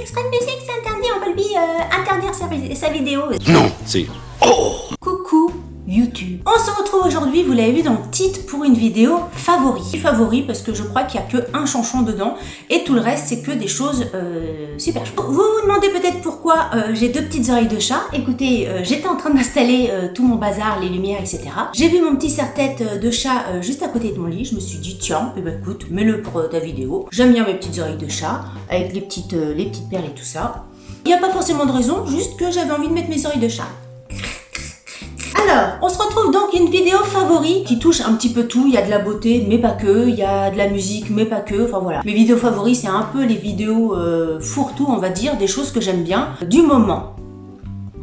extrait de musique, c'est interdit, on peut lui interdire sa vidéo. Non, c'est... Oh! Coucou YouTube. On se retrouve aujourd'hui, vous l'avez vu dans le titre, pour une vidéo favori. Favori parce que je crois qu'il n'y a que un chanson dedans et tout le reste c'est que des choses super chouettes. Vous vous demandez peut-être pourquoi j'ai deux petites oreilles de chat. Écoutez, j'étais en train d'installer tout mon bazar, les lumières, etc. J'ai vu mon petit serre-tête de chat juste à côté de mon lit. Je me suis dit tiens, eh ben, écoute, mets-le pour ta vidéo. J'aime bien mes petites oreilles de chat avec les petites perles et tout ça. Il n'y a pas forcément de raison, juste que j'avais envie de mettre mes oreilles de chat. Alors, on se retrouve donc une vidéo favori qui touche un petit peu tout. Il y a de la beauté, mais pas que. Il y a de la musique, mais pas que. Enfin voilà. Mes vidéos favoris, c'est un peu les vidéos fourre-tout, on va dire, des choses que j'aime bien du moment.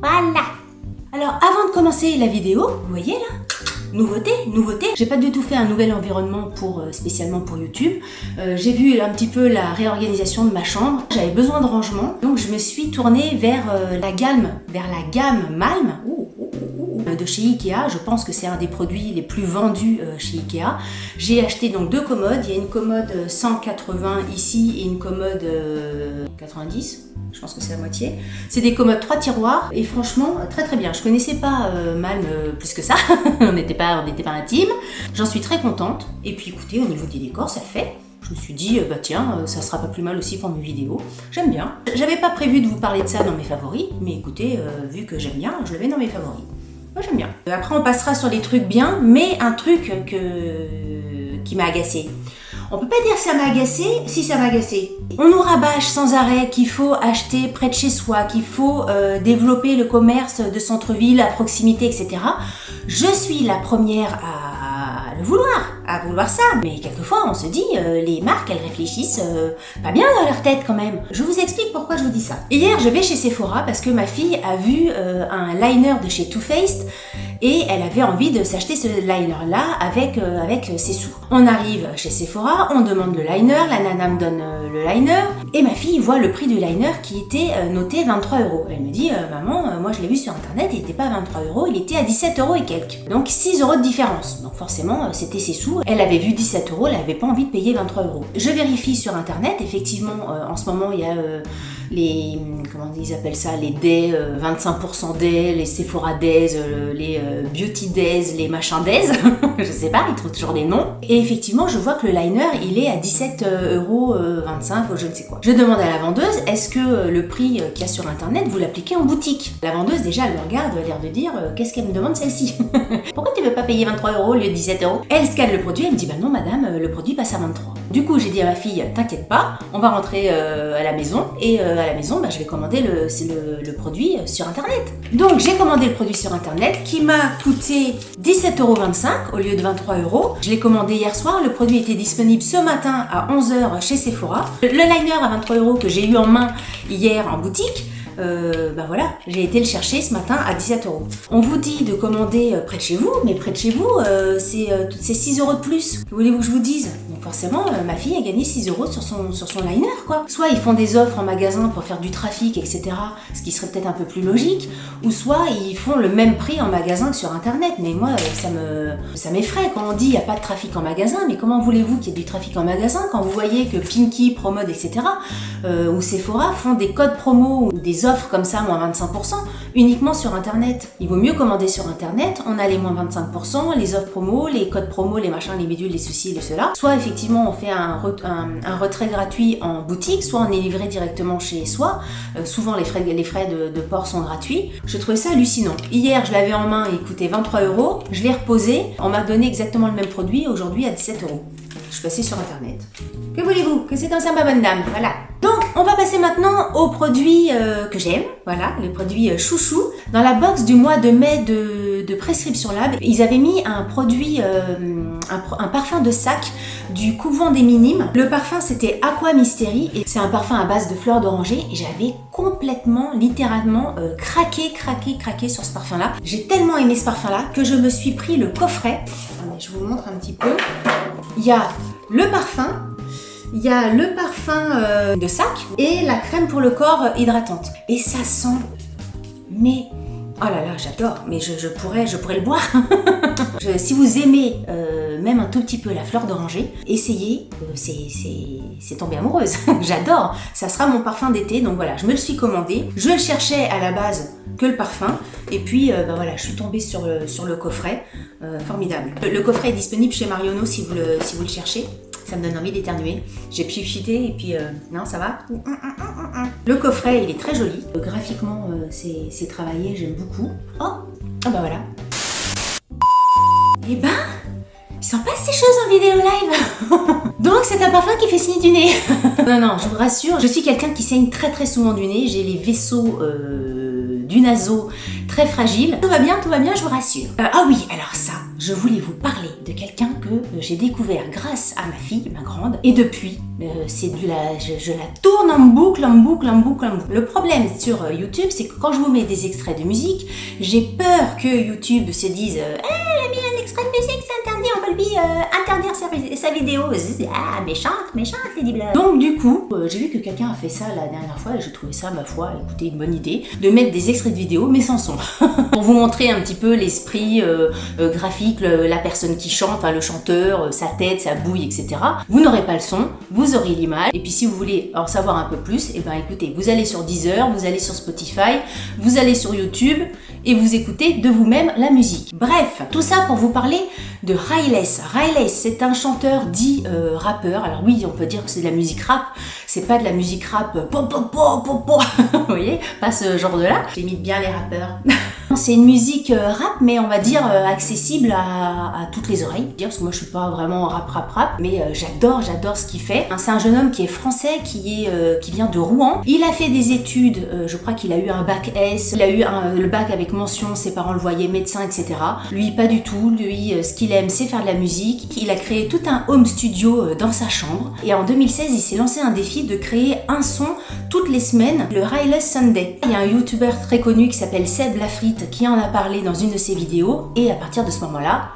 Voilà. Alors, avant de commencer la vidéo, vous voyez là, nouveauté. J'ai pas du tout fait un nouvel environnement spécialement pour YouTube. J'ai vu un petit peu la réorganisation de ma chambre. J'avais besoin de rangement, donc je me suis tournée vers la gamme Malm. De chez Ikea, je pense que c'est un des produits les plus vendus chez Ikea. J'ai acheté donc deux commodes, il y a une commode 180 ici et une commode 90, je pense que c'est la moitié. C'est des commodes 3 tiroirs et franchement très très bien. Je connaissais pas Malm plus que ça, on n'était pas intimes. J'en suis très contente et puis écoutez, au niveau des décors ça le fait. Je me suis dit, bah tiens, ça sera pas plus mal aussi pour mes vidéos. J'aime bien. J'avais pas prévu de vous parler de ça dans mes favoris, mais écoutez, vu que j'aime bien, je le mets dans mes favoris. Moi j'aime bien. Après on passera sur les trucs bien, mais un truc qui m'a agacé. On peut pas dire ça m'a agacé, si ça m'a agacé. On nous rabâche sans arrêt qu'il faut acheter près de chez soi, qu'il faut développer le commerce de centre-ville à proximité, etc. Je suis la première à vouloir ça. Mais quelquefois, on se dit, les marques, elles réfléchissent pas bien dans leur tête quand même. Je vous explique pourquoi je vous dis ça. Hier, je vais chez Sephora parce que ma fille a vu un liner de chez Too Faced et elle avait envie de s'acheter ce liner-là avec ses sous. On arrive chez Sephora, on demande le liner, la nana me donne le liner et ma fille voit le prix du liner qui était noté 23 €. Elle me dit, maman, moi je l'ai vu sur internet, il n'était pas à 23 €, il était à 17 € et quelques. Donc 6 € de différence. Donc forcément, c'était ses sous. Elle avait vu 17 €, elle n'avait pas envie de payer 23 €. Je vérifie sur internet, effectivement, en ce moment, il y a les, comment ils appellent ça, les Days, 25% Days, les Sephora Days, les Beauty Days, les machins Days, je sais pas, ils trouvent toujours des noms. Et effectivement, je vois que le liner, il est à 17,25 € ou je ne sais quoi. Je demande à la vendeuse, est-ce que le prix qu'il y a sur internet, vous l'appliquez en boutique? La vendeuse, déjà, elle me regarde, elle a l'air de dire, qu'est-ce qu'elle me demande celle-ci? Pourquoi tu veux pas payer 23 € au lieu de 17 €? Elle scanne le produit, elle me dit, bah non madame, le produit passe à 23. Du coup, j'ai dit à ma fille, t'inquiète pas, on va rentrer à la maison et à la maison, bah, je vais commander le produit sur internet. Donc j'ai commandé le produit sur internet qui m'a coûté 17,25 € au lieu de 23 €. Je l'ai commandé hier soir, le produit était disponible ce matin à 11 h chez Sephora. Le liner à 23 € que j'ai eu en main hier en boutique, bah voilà, j'ai été le chercher ce matin à 17 €. On vous dit de commander près de chez vous, mais près de chez vous, c'est 6 € de plus. Que voulez-vous que je vous dise? Donc forcément, ma fille a gagné 6 € sur son liner, quoi. Soit ils font des offres en magasin pour faire du trafic, etc., ce qui serait peut-être un peu plus logique, ou soit ils font le même prix en magasin que sur internet. Mais moi, ça m'effraie quand on dit il n'y a pas de trafic en magasin, mais comment voulez-vous qu'il y ait du trafic en magasin quand vous voyez que Pinky, Promode, etc., ou Sephora font des codes promo ou des offres comme ça, moins 25%, uniquement sur internet. Il vaut mieux commander sur internet, on a les moins 25%, les offres promo, les codes promo, les machins, les bidules, les ceci, les cela. Soit effectivement on fait un retrait gratuit en boutique, soit on est livré directement chez soi. Souvent les frais de port sont gratuits. Je trouvais ça hallucinant. Hier je l'avais en main, il coûtait 23 €, je l'ai reposé, on m'a donné exactement le même produit, aujourd'hui à 17 €. Je suis passée sur internet. Que voulez-vous? Que c'est comme ça ma bonne dame, voilà. Donc on va passer maintenant aux produits que j'aime, voilà, les produits chouchou. Dans la box du mois de mai de Prescription Lab, ils avaient mis un produit, un parfum de sac du Couvent des Minimes. Le parfum c'était Aqua Mystery et c'est un parfum à base de fleurs d'oranger et j'avais complètement, littéralement craqué sur ce parfum-là. J'ai tellement aimé ce parfum-là que je me suis pris le coffret. Attendez, je vous montre un petit peu. Il y a le parfum, il y a le parfum de sac et la crème pour le corps hydratante. Et ça sent, mais oh là là, j'adore, mais je pourrais le boire. Si vous aimez même un tout petit peu la fleur d'oranger. Essayez, c'est tombé amoureuse. J'adore, ça sera mon parfum d'été, donc voilà, je me le suis commandé. Je le cherchais à la base que le parfum, et puis voilà, je suis tombée sur le coffret, formidable. Le coffret est disponible chez Marionneau si vous le cherchez. Ça me donne envie d'éternuer. J'ai pchité et puis non, ça va. Le coffret, il est très joli. Graphiquement, c'est travaillé, j'aime beaucoup. Oh, ah bah voilà. Et ben, il s'en passe ces choses en vidéo live. Donc c'est un parfum qui fait saigner du nez. Non, je vous rassure, je suis quelqu'un qui saigne très très souvent du nez. J'ai les vaisseaux du naso très fragiles. Tout va bien, je vous rassure. Ah oui, alors ça, je voulais vous parler de quelqu'un que j'ai découvert grâce à ma fille, ma grande, et depuis, je la tourne en boucle. Le problème sur YouTube, c'est que quand je vous mets des extraits de musique, j'ai peur que YouTube se dise elle a mis un extrait de musique, c'est interdit, on peut lui interdire sa vidéo. Ah, méchante, Lady Blur. Donc du coup, j'ai vu que quelqu'un a fait ça la dernière fois et j'ai trouvé ça, ma foi, écoutez, une bonne idée, de mettre des extraits de vidéo, mais sans son. Pour vous montrer un petit peu l'esprit graphique, la personne qui chante, le chanteur, sa tête, sa bouille, etc. Vous n'aurez pas le son, vous aurez l'image. Et puis si vous voulez en savoir un peu plus, et ben écoutez, vous allez sur Deezer, vous allez sur Spotify, vous allez sur YouTube et vous écoutez de vous-même la musique. Bref, tout ça pour vous parler de Rayless. Rayless, c'est un chanteur dit rappeur. Alors oui, on peut dire que c'est de la musique rap. C'est pas de la musique rap vous voyez, pas ce genre de là. J'imite bien les rappeurs. C'est une musique rap, mais on va dire accessible à toutes les oreilles. Parce que moi je suis pas vraiment rap, mais j'adore ce qu'il fait. C'est un jeune homme qui est français, qui vient de Rouen. Il a fait des études, je crois qu'il a eu un bac S, il a eu le bac avec mention, ses parents le voyaient médecin, etc. Lui, pas du tout. Lui, ce qu'il aime, c'est faire de la musique. Il a créé tout un home studio dans sa chambre. Et en 2016, il s'est lancé un défi de créer un son toutes les semaines, le Rayless Sunday. Il y a un YouTuber très connu qui s'appelle Seb Lafrite qui en a parlé dans une de ses vidéos. Et à partir de ce moment-là,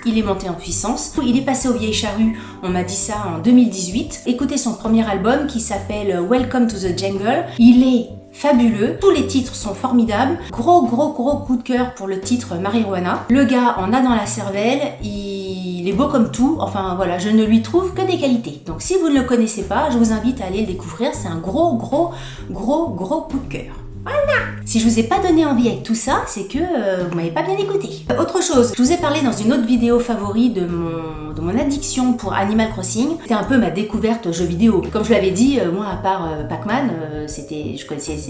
il est monté en puissance. Il est passé aux Vieilles Charrues, on m'a dit ça en 2018. Écoutez son premier album qui s'appelle Welcome to the Jungle. Il est fabuleux, tous les titres sont formidables. Gros coup de cœur pour le titre Marijuana. Le gars en a dans la cervelle, il est beau comme tout. Enfin voilà, je ne lui trouve que des qualités. Donc si vous ne le connaissez pas, je vous invite à aller le découvrir. C'est un gros coup de cœur. Voilà. Si je vous ai pas donné envie avec tout ça, c'est que vous m'avez pas bien écouté. Autre chose, je vous ai parlé dans une autre vidéo favori de mon addiction pour Animal Crossing. C'était un peu ma découverte jeu vidéo. Comme je l'avais dit, moi à part Pac-Man, c'est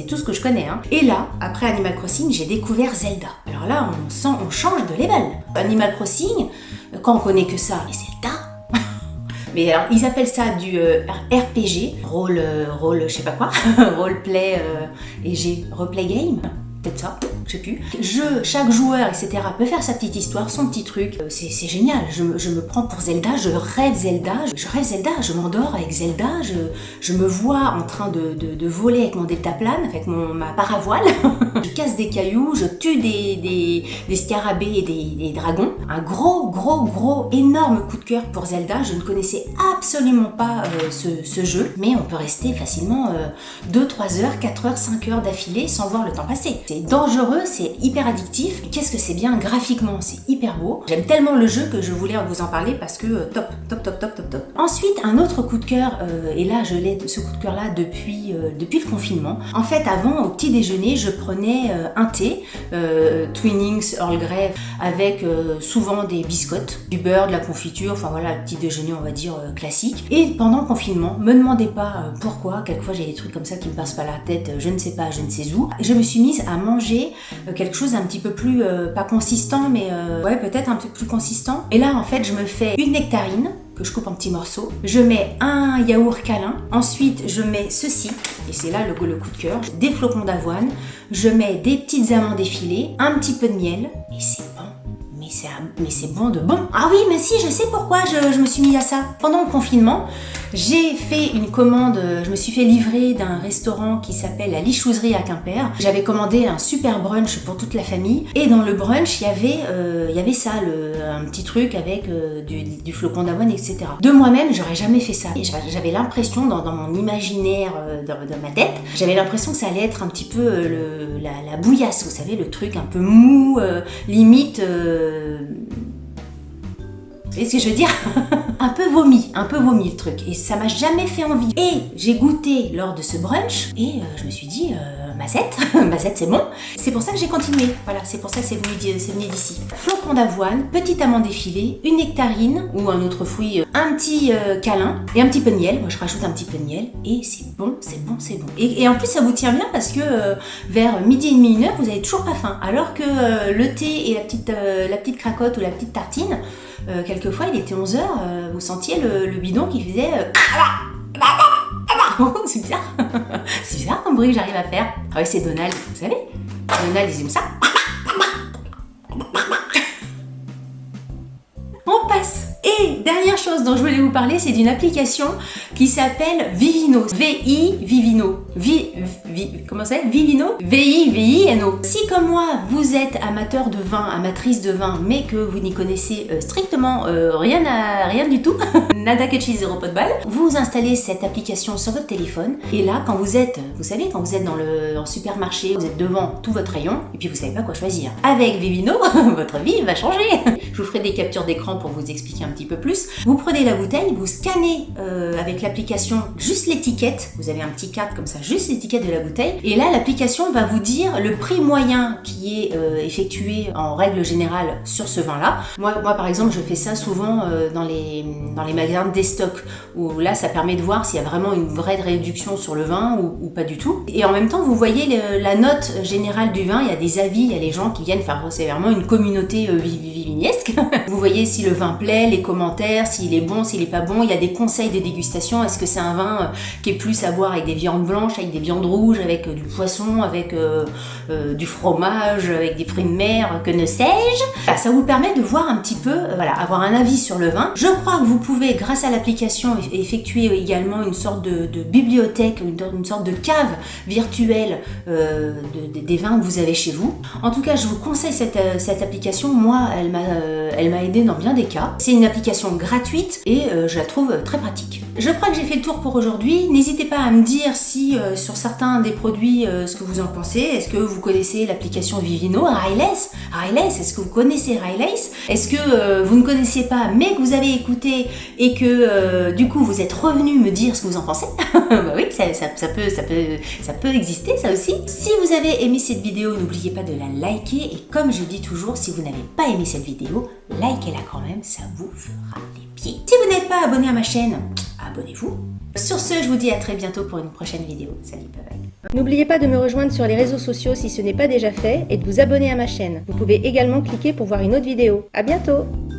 tout ce que je connais. Hein. Et là, après Animal Crossing, j'ai découvert Zelda. Alors là, on change de level. Animal Crossing, quand on connaît que ça, mais Zelda. Mais alors, ils appellent ça du RPG, rôle, je sais pas quoi, roleplay replay game, peut-être ça, je sais plus. Chaque joueur, etc. peut faire sa petite histoire, son petit truc. C'est génial, je me prends pour Zelda, je rêve Zelda, je m'endors avec Zelda, je me vois en train de voler avec mon deltaplane, avec ma paravoile. Je casse des cailloux, je tue des scarabées et des dragons. Un gros, énorme coup de cœur pour Zelda. Je ne connaissais absolument pas ce jeu, mais on peut rester facilement 2, 3 heures, 4 heures, 5 heures d'affilée sans voir le temps passer. C'est dangereux, c'est hyper addictif. Qu'est-ce que c'est bien graphiquement, c'est hyper beau. J'aime tellement le jeu que je voulais vous en parler parce que top. Ensuite, un autre coup de cœur, et là je l'ai ce coup de cœur là depuis le confinement. En fait, avant au petit déjeuner, je prenais un thé, Twinings Earl Grey, avec souvent des biscottes, du beurre, de la confiture, enfin voilà, le petit déjeuner on va dire classique. Et pendant le confinement, me demandez pas pourquoi, quelquefois j'ai des trucs comme ça qui me passent par la tête, je ne sais pas, je ne sais où. Je me suis mise à manger quelque chose un petit peu plus, pas consistant, mais ouais, peut-être un peu plus consistant. Et là en fait, je me fais une nectarine que je coupe en petits morceaux. Je mets un yaourt câlin. Ensuite, je mets ceci, et c'est là le coup de cœur, des flocons d'avoine. Je mets des petites amandes effilées, un petit peu de miel, et c'est bon. Mais c'est bon de bon. Ah oui, mais si, je sais pourquoi je me suis mis à ça. Pendant le confinement, j'ai fait une commande, je me suis fait livrer d'un restaurant qui s'appelle La Lichouserie à Quimper. J'avais commandé un super brunch pour toute la famille. Et dans le brunch, il y avait ça, un petit truc avec du flocon d'avoine, etc. De moi-même, j'aurais jamais fait ça. Et j'avais l'impression, dans mon imaginaire, dans ma tête, j'avais l'impression que ça allait être un petit peu la bouillasse, vous savez, le truc un peu mou, limite... Vous voyez ce que je veux dire? un peu vomi le truc. Et ça m'a jamais fait envie. Et j'ai goûté lors de ce brunch et je me suis dit, mazette, mazette c'est bon. C'est pour ça que j'ai continué. Voilà, c'est pour ça que c'est venu d'ici. Flocons d'avoine, petite amande effilée, une nectarine ou un autre fruit, un petit câlin et un petit peu de miel. Moi je rajoute un petit peu de miel et c'est bon, c'est bon, c'est bon. Et en plus ça vous tient bien parce que vers midi et demi, 1h, vous n'avez toujours pas faim. Alors que le thé et la petite cracotte ou la petite tartine, quelquefois il était 11h, vous sentiez le bidon qui faisait... c'est bizarre. C'est bizarre comme bruit que j'arrive à faire. Ah ouais, c'est Donald, vous savez. Donald, ils aiment ça. On passe. Et dernière chose dont je voulais vous parler, c'est d'une application qui s'appelle Vivino. Vivino. Comment c'est? Vivino. V-I-V-I-N-O. Si comme moi, vous êtes amateur de vin, amatrice de vin, mais que vous n'y connaissez strictement rien du tout, nada que cheese, zéro pot de balle, vous installez cette application sur votre téléphone. Et là, quand vous êtes, vous savez, quand vous êtes dans le supermarché, vous êtes devant tout votre rayon, et puis vous savez pas quoi choisir. Avec Vivino, votre vie va changer. Je vous ferai des captures d'écran pour vous expliquer un petit peu plus. Vous prenez la bouteille, vous scannez avec l'application juste l'étiquette. Vous avez un petit cadre comme ça, juste l'étiquette de la bouteille. Et là, l'application va vous dire le prix moyen qui est effectué en règle générale sur ce vin-là. Moi, par exemple, je fais ça souvent dans les magasins de déstock, où là, ça permet de voir s'il y a vraiment une vraie réduction sur le vin ou pas du tout. Et en même temps, vous voyez la note générale du vin. Il y a des avis, il y a les gens qui viennent faire, c'est vraiment une communauté vivinesque. Vous voyez si le vin plaît, les commentaires, s'il est bon, s'il est pas bon. Il y a des conseils de dégustation. Est-ce que c'est un vin qui est plus à boire avec des viandes blanches, avec des viandes rouges, avec du poisson, avec du fromage, avec des fruits de mer, que ne sais-je. Voilà, ça vous permet de voir un petit peu, avoir un avis sur le vin. Je crois que vous pouvez, grâce à l'application, effectuer également une sorte de bibliothèque, une sorte de cave virtuelle des vins que vous avez chez vous. En tout cas, je vous conseille cette application. Moi, elle m'a aidé dans bien des cas. C'est une application gratuite et je la trouve très pratique. Je crois que j'ai fait le tour pour aujourd'hui. N'hésitez pas à me dire si sur certains des produits ce que vous en pensez. Est-ce que vous connaissez l'application Vivino, Railes, est-ce que vous connaissez Railes? Est-ce que vous ne connaissiez pas mais que vous avez écouté et que du coup vous êtes revenu me dire ce que vous en pensez? Bah oui, ça peut exister ça aussi. Si vous avez aimé cette vidéo, n'oubliez pas de la liker et comme je dis toujours, si vous n'avez pas aimé cette vidéo, likez-la quand même, ça vous fera des pieds. Si vous n'êtes pas abonné à ma chaîne, abonnez-vous. Sur ce, je vous dis à très bientôt pour une prochaine vidéo. Salut, bye bye. N'oubliez pas de me rejoindre sur les réseaux sociaux si ce n'est pas déjà fait et de vous abonner à ma chaîne. Vous pouvez également cliquer pour voir une autre vidéo. À bientôt!